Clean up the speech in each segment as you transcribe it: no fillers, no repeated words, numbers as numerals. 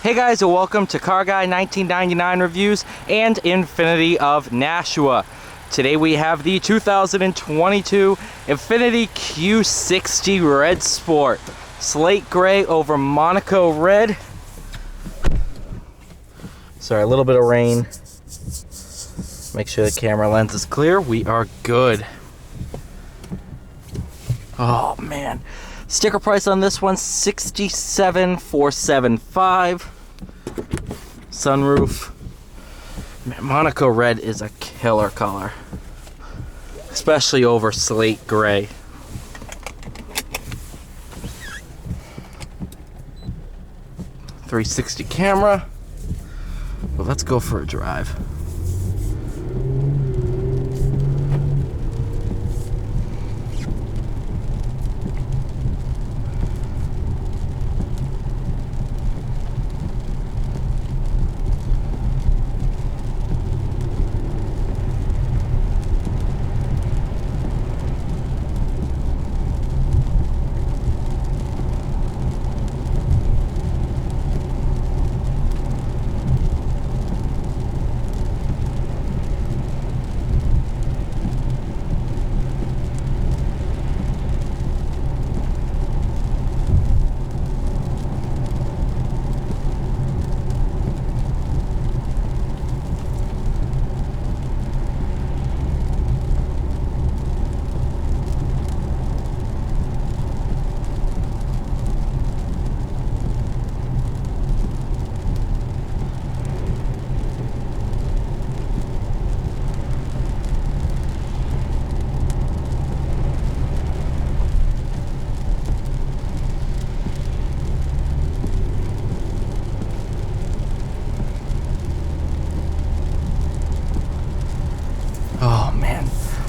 Hey guys, and welcome to Car Guy 1999 Reviews and Infiniti of Nashua. Today we have the 2022 Infiniti Q60 Red Sport. Slate gray over Monaco red. Sorry, a little bit of rain. Make sure the camera lens is clear. We are good. Oh man. Sticker price on this one, $67,475. Sunroof. Man, Monaco red is a killer color, especially over slate gray. .360 camera. Well, let's go for a drive.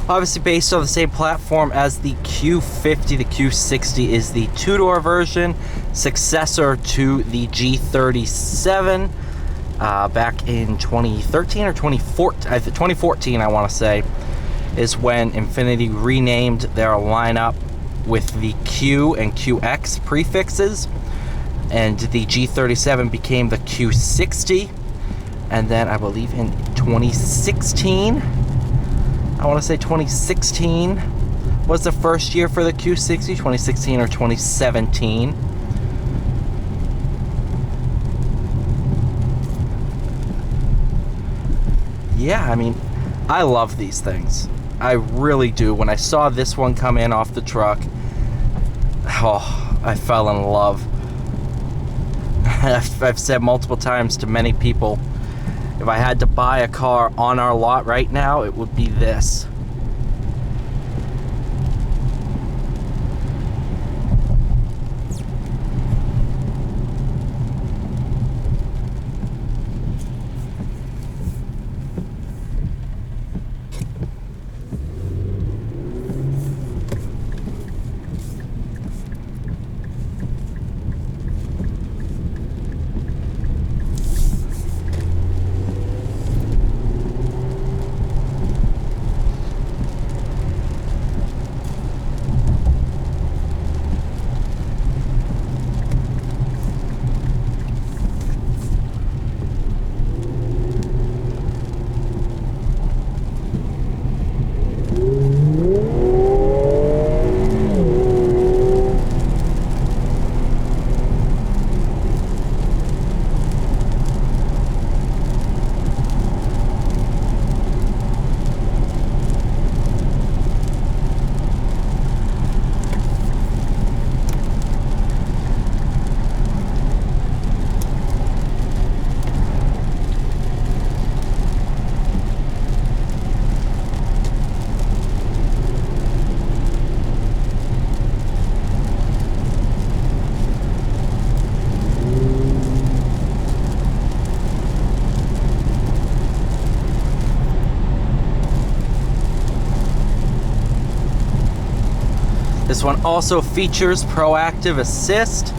Obviously based on the same platform as the Q50, the Q60 is the two-door version, successor to the G37. Back in 2013 or 2014, I want to say, is when Infiniti renamed their lineup with the Q and QX prefixes, and the G37 became the Q60, and then I believe in 2016, I want to say 2016 was the first year for the Q60, 2016 or 2017. Yeah, I mean, I love these things. I really do. When I saw this one come in off the truck, oh, I fell in love. I've said multiple times to many people, if I had to buy a car on our lot right now, it would be this. This one also features proactive assist.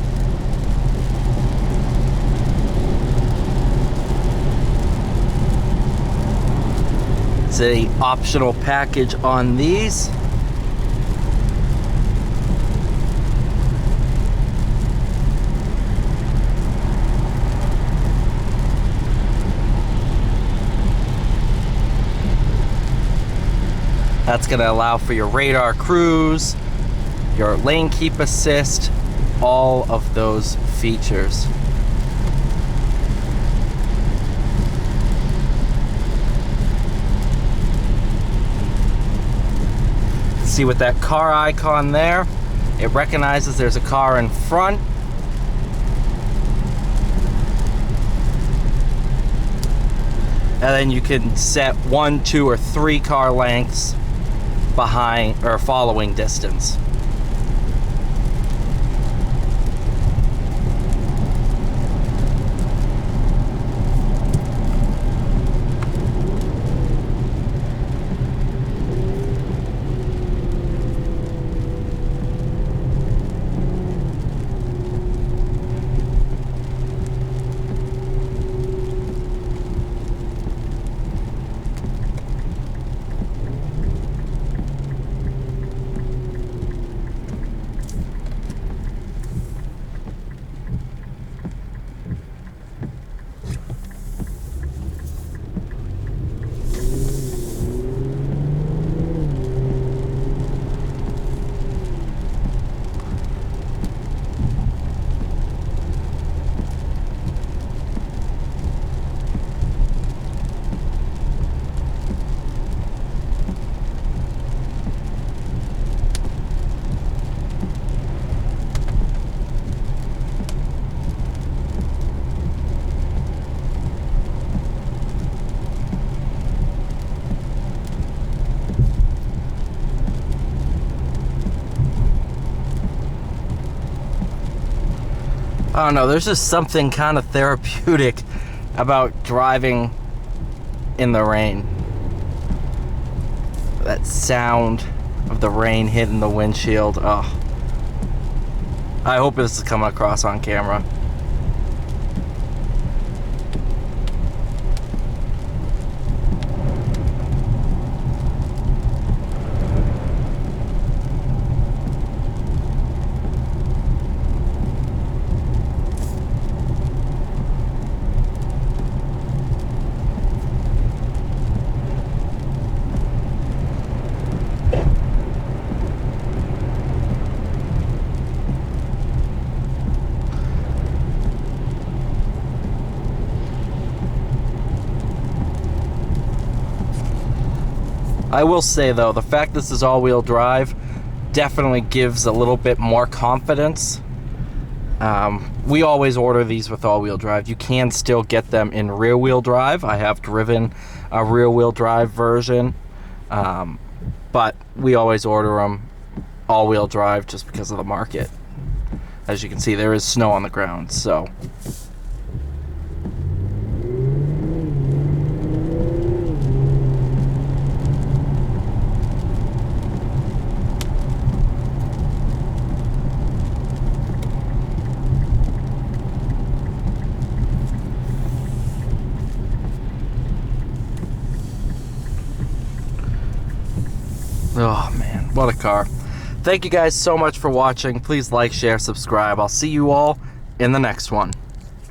It's an optional package on these. That's going to allow for your radar cruise, your lane keep assist, all of those features. See with that car icon there, it recognizes there's a car in front. And then you can set 1, 2, or 3 car lengths behind or following distance. I don't know, there's just something kind of therapeutic about driving in the rain. That sound of the rain hitting the windshield. Oh, I hope this is coming across on camera. I will say though, the fact this is all-wheel drive definitely gives a little bit more confidence. We always order these with all-wheel drive. You can still get them in rear-wheel drive. I have driven a rear-wheel drive version, but we always order them all-wheel drive just because of the market. As you can see, there is snow on the ground, so... Oh man, what a car. Thank you guys so much for watching. Please like, share, subscribe. I'll see you all in the next one.